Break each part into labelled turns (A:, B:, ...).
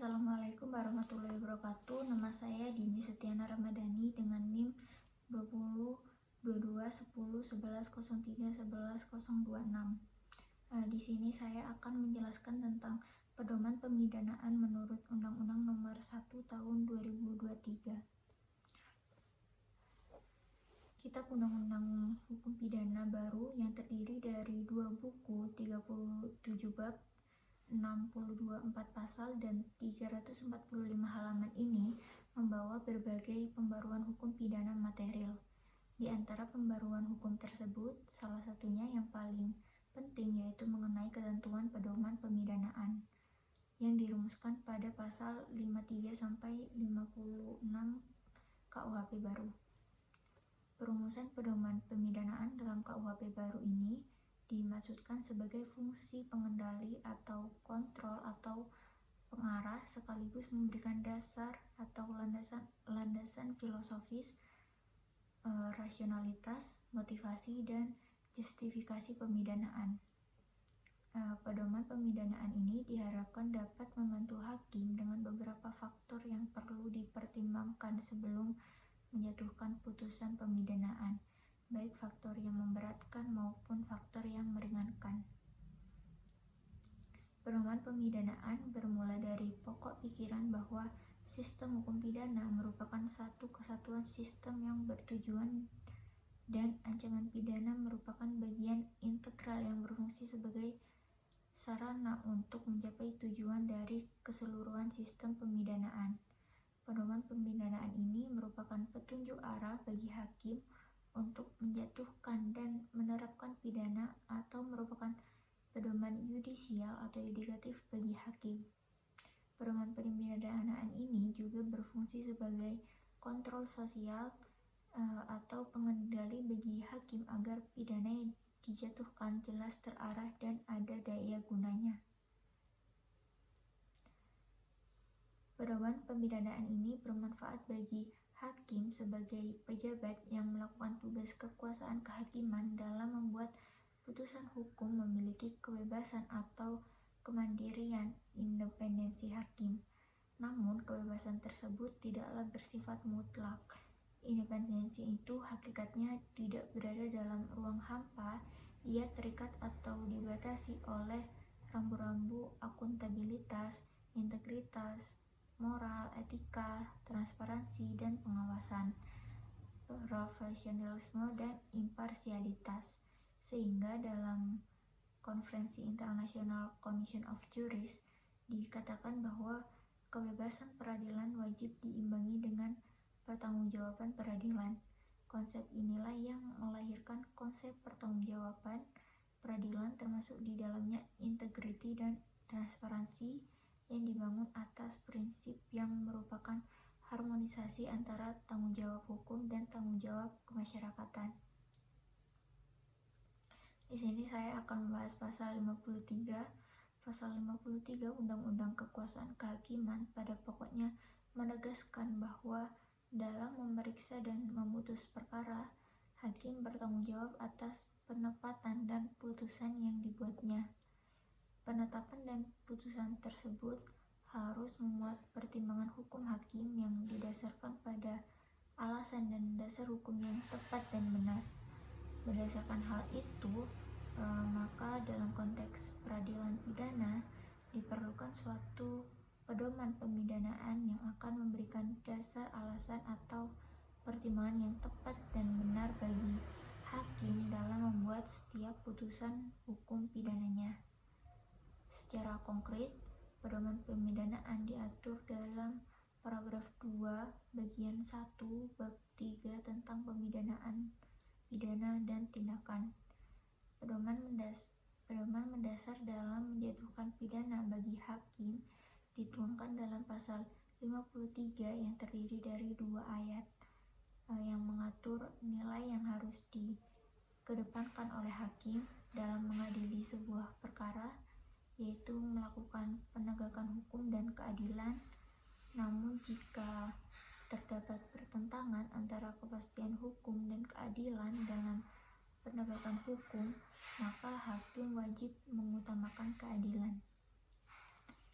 A: Assalamualaikum warahmatullahi wabarakatuh. Nama saya Dini Setiana Ramadhani dengan NIM 20221011031126. Di sini saya akan menjelaskan tentang pedoman pemidanaan menurut Undang-Undang Nomor 1 Tahun 2023. Kitab Undang-Undang Hukum Pidana baru yang terdiri dari 2 buku, 37 bab, 64 pasal, dan 345 halaman ini membawa berbagai pembaruan hukum pidana material. Di antara pembaruan hukum tersebut, salah satunya yang paling penting yaitu mengenai ketentuan pedoman pemidanaan yang dirumuskan pada pasal 53 sampai 56 KUHP baru. Perumusan pedoman pemidanaan dalam KUHP baru ini dimaksudkan sebagai fungsi pengendali atau kontrol atau pengarah sekaligus memberikan dasar atau landasan filosofis, rasionalitas, motivasi, dan justifikasi pemidanaan. Pedoman pemidanaan ini diharapkan dapat membantu hakim dengan beberapa faktor yang perlu dipertimbangkan sebelum menjatuhkan putusan pemidanaan, baik faktor yang memberatkan maupun faktor yang meringankan. Pedoman pemidanaan bermula dari pokok pikiran bahwa sistem hukum pidana merupakan satu kesatuan sistem yang bertujuan dan ancaman pidana merupakan bagian integral yang berfungsi sebagai sarana untuk mencapai tujuan dari keseluruhan sistem pemidanaan. Pedoman pemidanaan ini merupakan petunjuk arah bagi hakim untuk menjatuhkan dan menerapkan pidana atau merupakan pedoman yudisial atau yudikatif bagi hakim. Pedoman pemidanaan ini juga berfungsi sebagai kontrol sosial atau pengendali bagi hakim agar pidana yang dijatuhkan jelas terarah dan ada daya gunanya. Pedoman pemidanaan ini bermanfaat bagi hakim sebagai pejabat yang melakukan tugas kekuasaan kehakiman dalam membuat putusan hukum, memiliki kebebasan atau kemandirian, independensi hakim. Namun, kebebasan tersebut tidaklah bersifat mutlak. Independensi itu hakikatnya tidak berada dalam ruang hampa, ia terikat atau dibatasi oleh rambu-rambu akuntabilitas, integritas, moral, etika, transparansi, dan pengawasan, profesionalisme, dan imparsialitas. Sehingga dalam Konferensi International Commission of Jurists dikatakan bahwa kebebasan peradilan wajib diimbangi dengan pertanggungjawaban peradilan. Konsep inilah yang melahirkan konsep pertanggungjawaban peradilan, termasuk di dalamnya integriti dan transparansi yang dibangun atas prinsip yang merupakan harmonisasi antara tanggung jawab hukum dan tanggung jawab kemasyarakatan. Di sini saya akan membahas pasal 53. Pasal 53 Undang-Undang Kekuasaan Kehakiman pada pokoknya menegaskan bahwa dalam memeriksa dan memutus perkara, hakim bertanggung jawab atas penetapan dan putusan yang dibuatnya. Penetapan dan putusan tersebut harus memuat pertimbangan hukum hakim yang didasarkan pada alasan dan dasar hukum yang tepat dan benar. Berdasarkan hal itu, maka dalam konteks peradilan pidana diperlukan suatu pedoman pemidanaan yang akan memberikan dasar, alasan, atau pertimbangan yang tepat dan benar bagi hakim dalam membuat setiap putusan hukum pidananya. Secara konkret, pedoman pemidanaan diatur dalam paragraf 2 bagian 1 bab 3 tentang pemidanaan, pidana, dan tindakan. Pedoman mendasar dalam menjatuhkan pidana bagi hakim dituangkan dalam pasal 53 yang terdiri dari 2 ayat yang mengatur nilai yang harus dikedepankan oleh hakim dalam mengadili sebuah perkara, yaitu melakukan penegakan hukum dan keadilan. Namun jika terdapat pertentangan antara kepastian hukum dan keadilan dalam penegakan hukum, maka hakim wajib mengutamakan keadilan.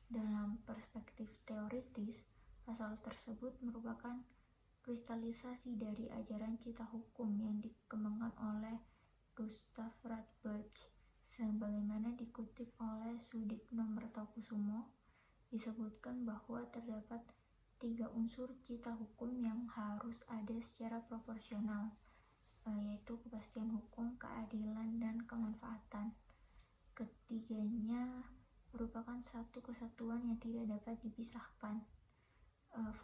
A: Dalam perspektif teoritis, pasal tersebut merupakan kristalisasi dari ajaran cita hukum yang dikembangkan oleh Gustav Radbert. Sebagaimana dikutip oleh Sudikno Mertokusumo, disebutkan bahwa terdapat 3 unsur cita hukum yang harus ada secara proporsional, yaitu kepastian hukum, keadilan, dan kemanfaatan. Ketiganya merupakan satu kesatuan yang tidak dapat dipisahkan.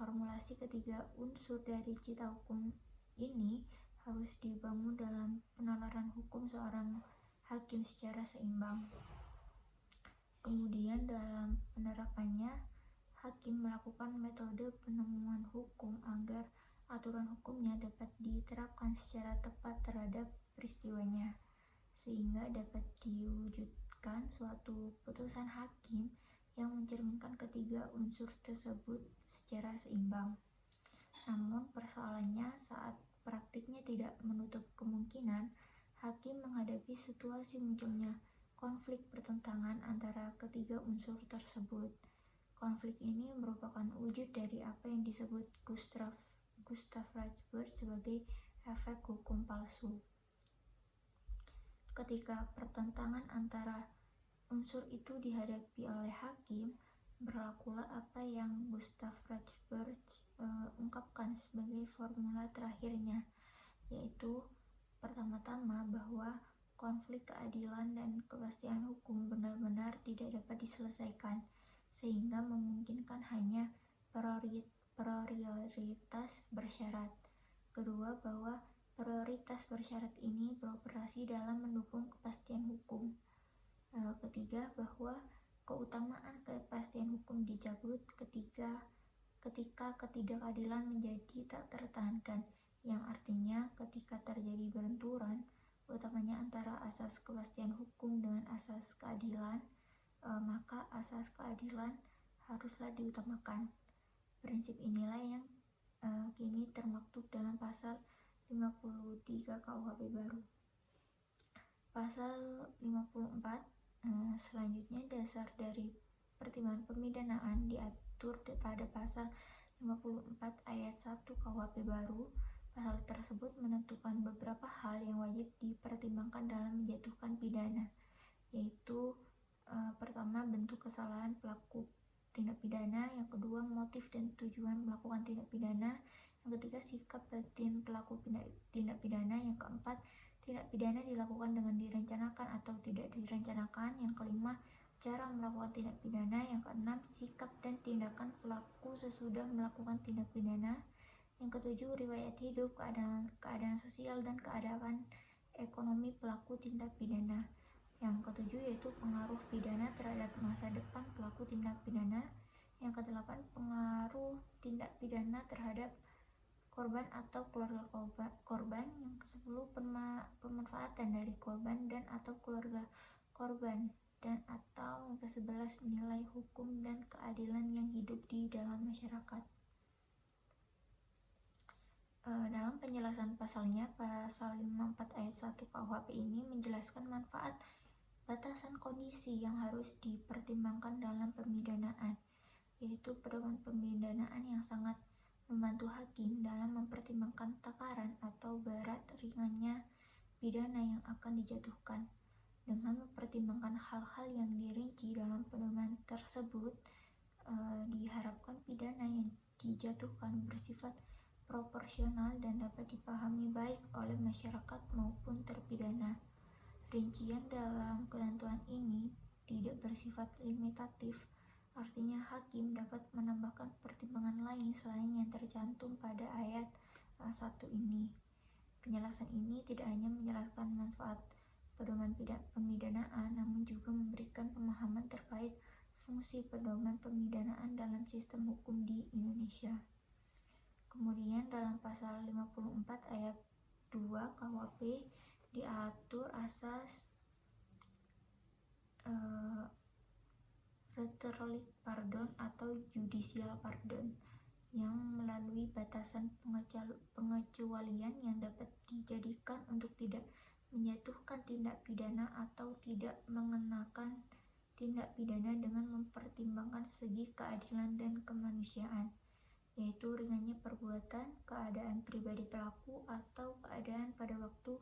A: Formulasi ketiga unsur dari cita hukum ini harus dibangun dalam penalaran hukum seorang hakim secara seimbang. Kemudian dalam penerapannya, hakim melakukan metode penemuan hukum agar aturan hukumnya dapat diterapkan secara tepat terhadap peristiwanya, sehingga dapat diwujudkan suatu putusan hakim yang mencerminkan ketiga unsur tersebut secara seimbang. Namun persoalannya saat praktiknya tidak menutup kemungkinan hakim menghadapi situasi munculnya konflik pertentangan antara ketiga unsur tersebut. Konflik ini merupakan wujud dari apa yang disebut Gustav Radbert sebagai efek hukum palsu. Ketika pertentangan antara unsur itu dihadapi oleh hakim, berlakulah apa yang Gustav Radbert ungkapkan sebagai formula terakhirnya, yaitu pertama-tama bahwa konflik keadilan dan kepastian hukum benar-benar tidak dapat diselesaikan, sehingga memungkinkan hanya prioritas bersyarat. Kedua, bahwa prioritas bersyarat ini beroperasi dalam mendukung kepastian hukum. Ketiga, bahwa keutamaan kepastian hukum dicabut ketika ketidakadilan menjadi tak tertahankan, yang artinya ketika terjadi benturan utamanya antara asas kepastian hukum dengan asas keadilan, maka asas keadilan haruslah diutamakan. Prinsip inilah yang kini termaktub dalam pasal 53 KUHP baru. Pasal 54 selanjutnya, dasar dari pertimbangan pemidanaan diatur pada pasal 54 ayat 1 KUHP baru. Pasal tersebut menentukan beberapa hal yang wajib dipertimbangkan dalam menjatuhkan pidana, yaitu pertama, bentuk kesalahan pelaku tindak pidana, yang kedua, motif dan tujuan melakukan tindak pidana, yang ketiga, sikap batin pelaku tindak pidana, yang keempat, tindak pidana dilakukan dengan direncanakan atau tidak direncanakan, yang kelima, cara melakukan tindak pidana, yang keenam, sikap dan tindakan pelaku sesudah melakukan tindak pidana, yang ketujuh, riwayat hidup, keadaan sosial dan keadaan ekonomi pelaku tindak pidana. Yang ketujuh yaitu pengaruh pidana terhadap masa depan pelaku tindak pidana. Yang kedelapan, pengaruh tindak pidana terhadap korban atau keluarga korban. Yang kesepuluh, pemanfaatan dari korban dan atau keluarga korban. Dan atau yang ke-11, nilai hukum dan keadilan yang hidup di dalam masyarakat. Dalam penjelasan pasalnya, pasal 54 ayat 1 KUHP ini menjelaskan manfaat batasan kondisi yang harus dipertimbangkan dalam pemidanaan, yaitu pedoman pemidanaan yang sangat membantu hakim dalam mempertimbangkan takaran atau berat ringannya pidana yang akan dijatuhkan. Dengan mempertimbangkan hal-hal yang dirinci dalam pedoman tersebut, diharapkan pidana yang dijatuhkan bersifat proporsional dan dapat dipahami baik oleh masyarakat maupun terpidana. Rincian dalam ketentuan ini tidak bersifat limitatif, artinya hakim dapat menambahkan pertimbangan lain selain yang tercantum pada ayat 1 ini. Penjelasan ini tidak hanya menjelaskan manfaat pedoman pemidanaan, namun juga memberikan pemahaman terkait fungsi pedoman pemidanaan dalam sistem hukum di Indonesia. Kemudian dalam pasal 54 ayat 2 KUHP diatur asas rhetoric pardon atau judicial pardon, yang melalui batasan pengecualian yang dapat dijadikan untuk tidak menjatuhkan tindak pidana atau tidak mengenakan tindak pidana dengan mempertimbangkan segi keadilan dan kemanusiaan, yaitu ringannya perbuatan, keadaan pribadi pelaku, atau keadaan pada waktu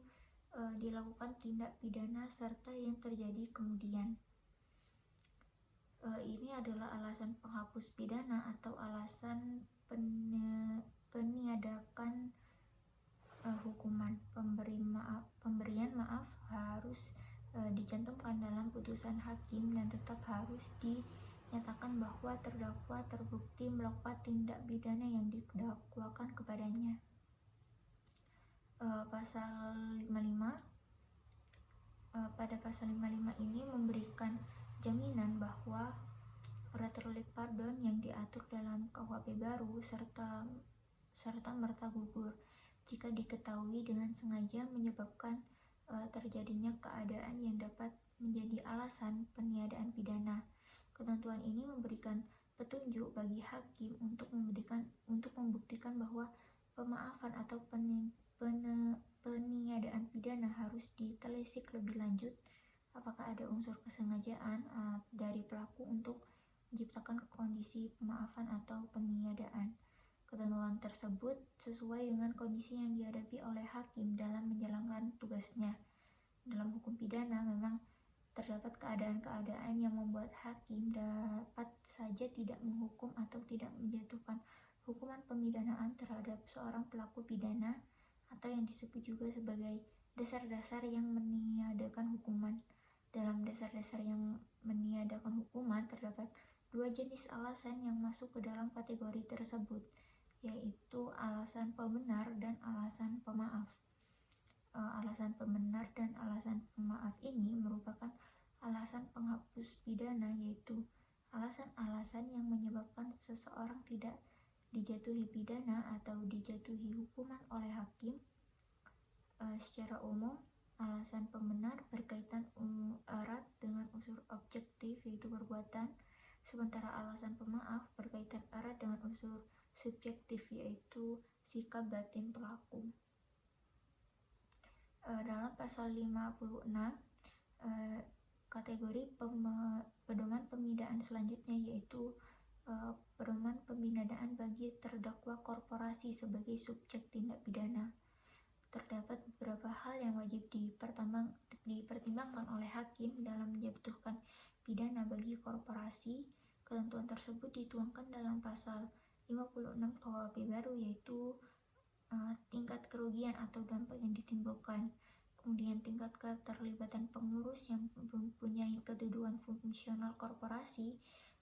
A: dilakukan tindak pidana serta yang terjadi kemudian. Ini adalah alasan penghapus pidana atau alasan peniadakan hukuman. Pemberian maaf harus dicantumkan dalam putusan hakim dan tetap harus dinyatakan bahwa terdakwa terbukti melakukan tindak pidana yang didakwakan kepadanya. Pasal 55, pada pasal 55 ini memberikan jaminan bahwa retro-leg pardon yang diatur dalam KUHP baru serta merta gugur jika diketahui dengan sengaja menyebabkan terjadinya keadaan yang dapat menjadi alasan peniadaan pidana. Ketentuan ini memberikan petunjuk bagi hakim untuk membuktikan bahwa pemaafan atau peniadaan pidana harus ditelisik lebih lanjut apakah ada unsur kesengajaan dari pelaku untuk menciptakan kondisi pemaafan atau peniadaan. Ketentuan tersebut sesuai dengan kondisi yang dihadapi oleh hakim dalam menjalankan tugasnya. Dalam hukum pidana memang terdapat keadaan-keadaan yang membuat hakim dapat saja tidak menghukum atau tidak menjatuhkan hukuman pemidanaan terhadap seorang pelaku pidana atau yang disebut juga sebagai dasar-dasar yang meniadakan hukuman. Dalam dasar-dasar yang meniadakan hukuman terdapat dua jenis alasan yang masuk ke dalam kategori tersebut, yaitu alasan pembenar dan alasan pemaaf. Alasan pembenar dan alasan pemaaf ini merupakan alasan penghapus pidana, yaitu alasan-alasan yang menyebabkan seseorang tidak dijatuhi pidana atau dijatuhi hukuman oleh hakim. Secara umum, alasan pembenar berkaitan erat dengan unsur objektif yaitu perbuatan, sementara alasan pemaaf berkaitan erat dengan unsur subjektif yaitu sikap batin pelaku. Dalam pasal 56, kategori pedoman pemidaan selanjutnya yaitu pedoman pemidaan bagi terdakwa korporasi sebagai subjek tindak pidana. Terdapat beberapa hal yang wajib dipertimbangkan oleh hakim dalam menjatuhkan pidana bagi korporasi. Ketentuan tersebut dituangkan dalam pasal 56 KUHP baru, yaitu tingkat kerugian atau dampak yang ditimbulkan, kemudian tingkat keterlibatan pengurus yang mempunyai kedudukan fungsional korporasi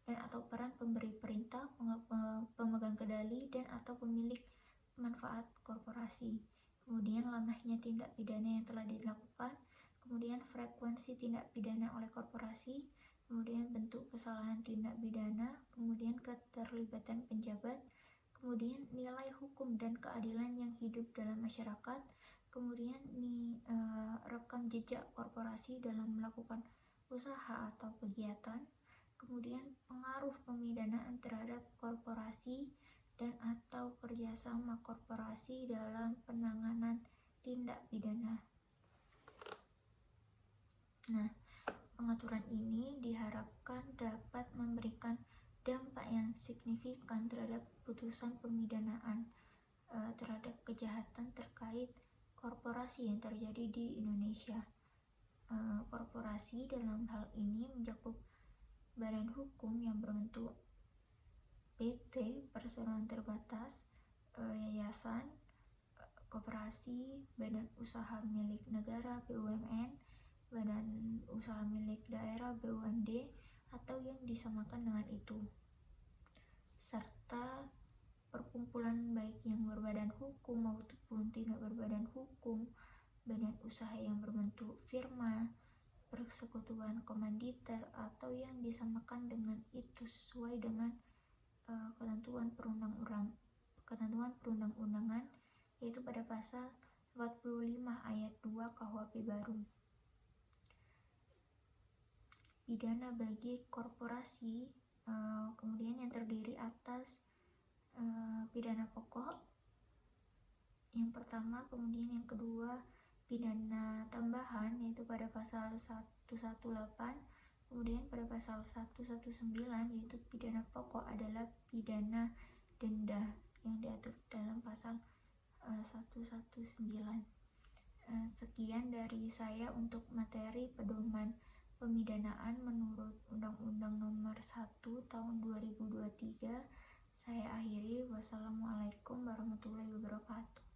A: dan atau peran pemberi perintah, pemegang kendali dan atau pemilik manfaat korporasi, kemudian lamanya tindak pidana yang telah dilakukan, kemudian frekuensi tindak pidana oleh korporasi, kemudian bentuk kesalahan tindak pidana, kemudian keterlibatan penjabat, kemudian nilai hukum dan keadilan yang hidup dalam masyarakat, kemudian rekam jejak korporasi dalam melakukan usaha atau kegiatan, kemudian pengaruh pemidanaan terhadap korporasi dan atau kerjasama korporasi dalam penanganan tindak pidana. Nah, pengaturan ini diharapkan dapat memberikan dampak yang signifikan terhadap putusan pemidanaan terhadap kejahatan terkait korporasi yang terjadi di Indonesia. Korporasi dalam hal ini mencakup badan hukum yang berbentuk PT, perseroan terbatas, yayasan, koperasi, badan usaha milik negara BUMN, badan usaha milik daerah BUMD atau yang disamakan dengan itu, serta perkumpulan baik yang berbadan hukum maupun tidak berbadan hukum, badan usaha yang berbentuk firma, persekutuan komanditer atau yang disamakan dengan itu sesuai dengan ketentuan perundang-undangan, yaitu pada pasal 45 ayat 2 KUHP baru. Pidana bagi korporasi kemudian yang terdiri atas pidana pokok yang pertama, kemudian yang kedua pidana tambahan yaitu pada pasal 118, Kemudian pada pasal 119 yaitu pidana pokok adalah pidana denda yang diatur dalam pasal 119. Sekian dari saya untuk materi pedoman pemidanaan menurut Undang-Undang Nomor 1 Tahun 2023. Saya akhiri. Wassalamualaikum warahmatullahi wabarakatuh.